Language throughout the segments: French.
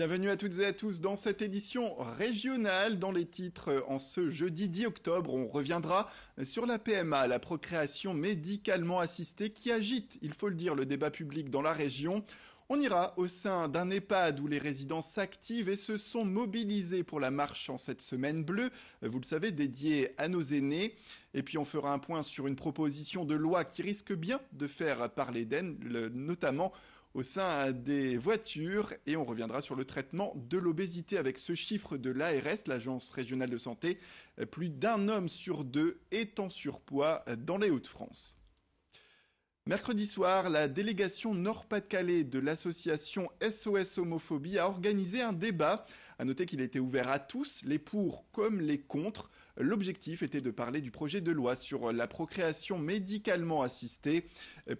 Bienvenue à toutes et à tous dans cette édition régionale. Dans les titres, en ce jeudi 10 octobre, on reviendra sur la PMA, la procréation médicalement assistée qui agite, il faut le dire, le débat public dans la région. On ira au sein d'un EHPAD où les résidents s'activent et se sont mobilisés pour la marche en cette semaine bleue, vous le savez, dédiée à nos aînés. Et puis on fera un point sur une proposition de loi qui risque bien de faire parler d'elle, notamment au sein des voitures, et on reviendra sur le traitement de l'obésité avec ce chiffre de l'ARS, l'Agence régionale de santé. Plus d'un homme sur deux est en surpoids dans les Hauts-de-France. Mercredi soir, la délégation Nord-Pas-de-Calais de l'association SOS Homophobie a organisé un débat. À noter qu'il était ouvert à tous, les pour comme les contre. L'objectif était de parler du projet de loi sur la procréation médicalement assistée.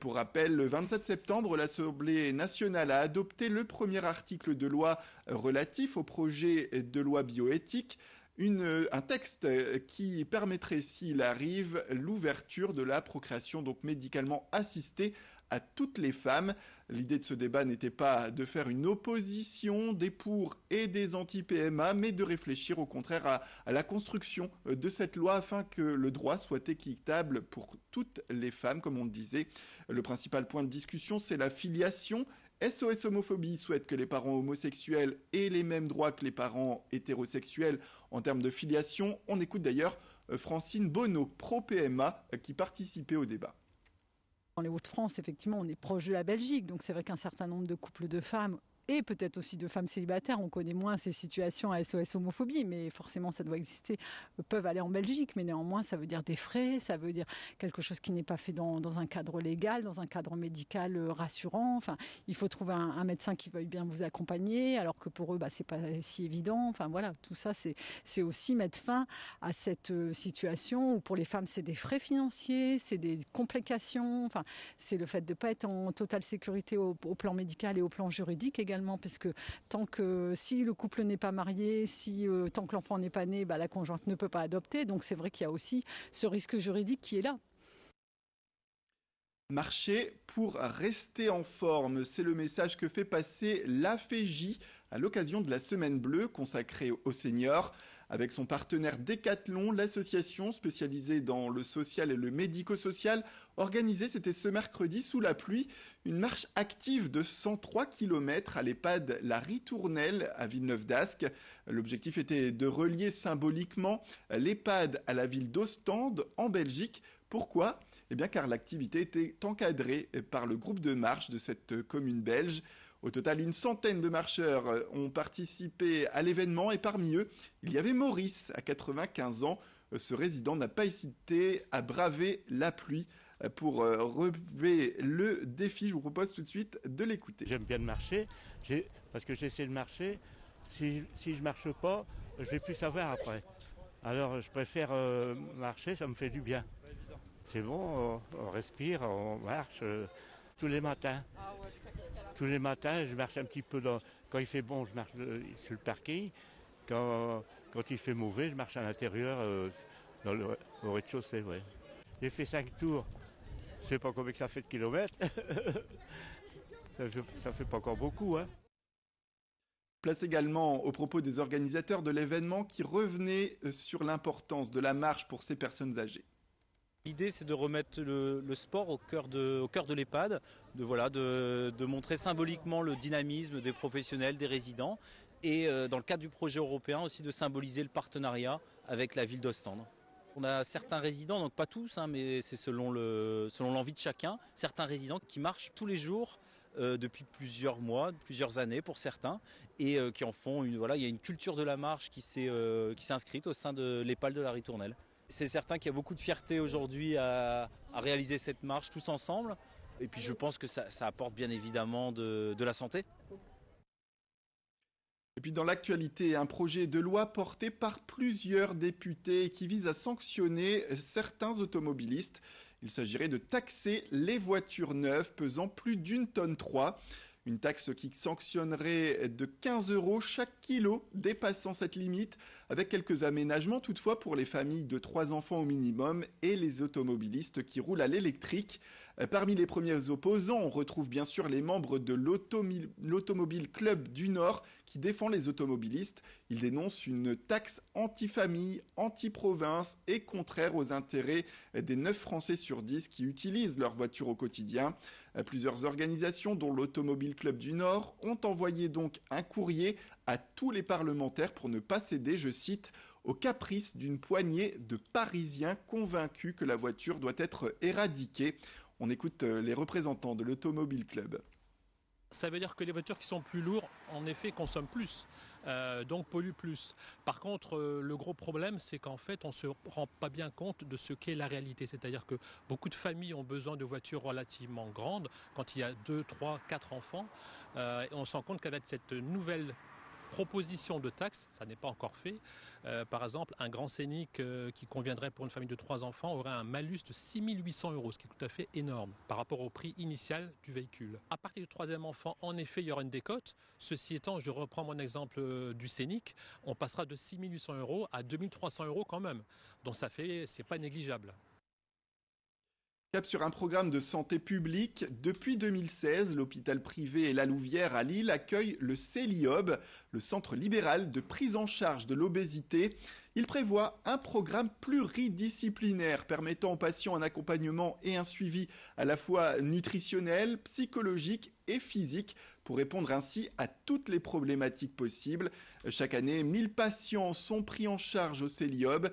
Pour rappel, le 27 septembre, l'Assemblée nationale a adopté le premier article de loi relatif au projet de loi bioéthique. Un texte qui permettrait, s'il arrive, l'ouverture de la procréation donc médicalement assistée à toutes les femmes. L'idée de ce débat n'était pas de faire une opposition des pour et des anti-PMA, mais de réfléchir au contraire à la construction de cette loi afin que le droit soit équitable pour toutes les femmes, comme on le disait. Le principal point de discussion, c'est la filiation. SOS Homophobie souhaite que les parents homosexuels aient les mêmes droits que les parents hétérosexuels en termes de filiation. On écoute d'ailleurs Francine Bonneau, pro-PMA, qui participait au débat. Dans les Hauts-de-France, effectivement, on est proche de la Belgique, donc c'est vrai qu'un certain nombre de couples de femmes et peut-être aussi de femmes célibataires, on connaît moins ces situations à SOS Homophobie, mais forcément ça doit exister, peuvent aller en Belgique, mais néanmoins ça veut dire des frais, ça veut dire quelque chose qui n'est pas fait dans un cadre légal, dans un cadre médical rassurant. Enfin, il faut trouver un médecin qui veuille bien vous accompagner, alors que pour eux, c'est pas si évident. Enfin voilà, tout ça c'est aussi mettre fin à cette situation où pour les femmes c'est des frais financiers, c'est des complications, enfin c'est le fait de ne pas être en totale sécurité au plan médical et au plan juridique également, parce que si le couple n'est pas marié, tant que l'enfant n'est pas né, la conjointe ne peut pas adopter. Donc c'est vrai qu'il y a aussi ce risque juridique qui est là. Marcher pour rester en forme, c'est le message que fait passer l'AFEJ à l'occasion de la Semaine Bleue consacrée aux seniors. Avec son partenaire Decathlon, l'association spécialisée dans le social et le médico-social organisait, c'était ce mercredi sous la pluie, une marche active de 103 km à l'EHPAD La Ritournelle à Villeneuve-d'Ascq. L'objectif était de relier symboliquement l'EHPAD à la ville d'Ostende en Belgique. Pourquoi ? Eh bien car l'activité était encadrée par le groupe de marche de cette commune belge. Au total, une centaine de marcheurs ont participé à l'événement et parmi eux, il y avait Maurice, à 95 ans. Ce résident n'a pas hésité à braver la pluie pour relever le défi. Je vous propose tout de suite de l'écouter. J'aime bien marcher, parce que j'essaie de marcher. Si je marche pas, je vais plus savoir après. Alors je préfère marcher, ça me fait du bien. C'est bon, on respire, on marche tous les matins. Tous les matins, je marche un petit peu quand il fait bon, je marche sur le parking. Quand il fait mauvais, je marche à l'intérieur, au rez-de-chaussée. Ouais. J'ai fait 5 tours. Je sais pas combien que ça fait de kilomètres. ça fait pas encore beaucoup, hein. Place également aux propos des organisateurs de l'événement qui revenaient sur l'importance de la marche pour ces personnes âgées. L'idée, c'est de remettre le sport au cœur de l'EHPAD, de montrer symboliquement le dynamisme des professionnels, des résidents, et dans le cadre du projet européen aussi de symboliser le partenariat avec la ville d'Ostende. On a certains résidents, donc pas tous, mais c'est selon l'envie de chacun, certains résidents qui marchent tous les jours depuis plusieurs mois, plusieurs années pour certains, et qui en font il y a une culture de la marche qui s'est inscrite au sein de l'EHPAD de la Ritournelle. C'est certain qu'il y a beaucoup de fierté aujourd'hui à réaliser cette marche tous ensemble. Et puis je pense que ça apporte bien évidemment de la santé. Et puis dans l'actualité, un projet de loi porté par plusieurs députés qui vise à sanctionner certains automobilistes. Il s'agirait de taxer les voitures neuves pesant plus d'1,3 tonne. Une taxe qui sanctionnerait de 15 € chaque kilo dépassant cette limite, avec quelques aménagements toutefois pour les familles de 3 enfants au minimum et les automobilistes qui roulent à l'électrique. Parmi les premiers opposants, on retrouve bien sûr les membres de l'Automobile Club du Nord qui défend les automobilistes. Ils dénoncent une taxe anti-famille, anti-province et contraire aux intérêts des 9 Français sur 10 qui utilisent leur voiture au quotidien. Plusieurs organisations, dont l'Automobile Club du Nord, ont envoyé donc un courrier à tous les parlementaires pour ne pas céder, je cite, au caprice d'une poignée de Parisiens convaincus que la voiture doit être éradiquée. On écoute les représentants de l'Automobile Club. Ça veut dire que les voitures qui sont plus lourdes, en effet, consomment plus, donc polluent plus. Par contre, le gros problème, c'est qu'en fait, on ne se rend pas bien compte de ce qu'est la réalité. C'est-à-dire que beaucoup de familles ont besoin de voitures relativement grandes, quand il y a 2, 3, 4 enfants. Et on se rend compte qu'avec cette nouvelle proposition de taxe, ça n'est pas encore fait. Par exemple, un grand Scénic qui conviendrait pour une famille de 3 enfants aurait un malus de 6 800 €, ce qui est tout à fait énorme par rapport au prix initial du véhicule. À partir du 3e enfant, en effet, il y aura une décote. Ceci étant, je reprends mon exemple du Scénic, on passera de 6 800 € à 2 300 € quand même. Donc c'est pas négligeable. Cap sur un programme de santé publique. Depuis 2016, l'hôpital privé et la Louvière à Lille accueille le CELIOB, le centre libéral de prise en charge de l'obésité. Il prévoit un programme pluridisciplinaire permettant aux patients un accompagnement et un suivi à la fois nutritionnel, psychologique et physique pour répondre ainsi à toutes les problématiques possibles. Chaque année, 1000 patients sont pris en charge au CELIOB,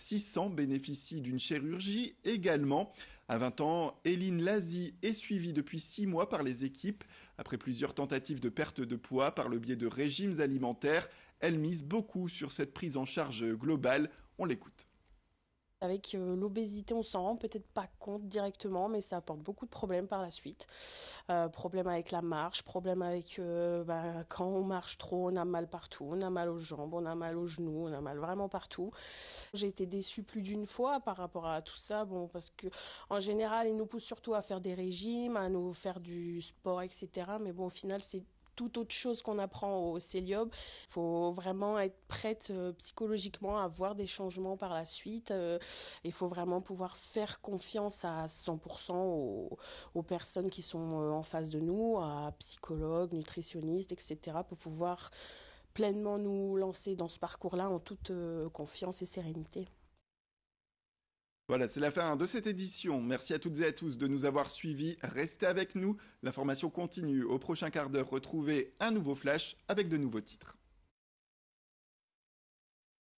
600 bénéficient d'une chirurgie également. À 20 ans, Eline Lazy est suivie depuis 6 mois par les équipes. Après plusieurs tentatives de perte de poids par le biais de régimes alimentaires, elle mise beaucoup sur cette prise en charge globale. On l'écoute. Avec l'obésité, on s'en rend peut-être pas compte directement, mais ça apporte beaucoup de problèmes par la suite. Problèmes avec la marche, problèmes avec quand on marche trop, on a mal partout, on a mal aux jambes, on a mal aux genoux, on a mal vraiment partout. J'ai été déçue plus d'une fois par rapport à tout ça, parce que en général, ils nous poussent surtout à faire des régimes, à nous faire du sport, etc. Mais au final, c'est toute autre chose qu'on apprend au CELIOB. Il faut vraiment être prête psychologiquement à voir des changements par la suite. Il faut vraiment pouvoir faire confiance à 100% aux personnes qui sont en face de nous, à psychologues, nutritionnistes, etc. pour pouvoir pleinement nous lancer dans ce parcours-là en toute confiance et sérénité. Voilà, c'est la fin de cette édition. Merci à toutes et à tous de nous avoir suivis. Restez avec nous, l'information continue. Au prochain quart d'heure, retrouvez un nouveau flash avec de nouveaux titres.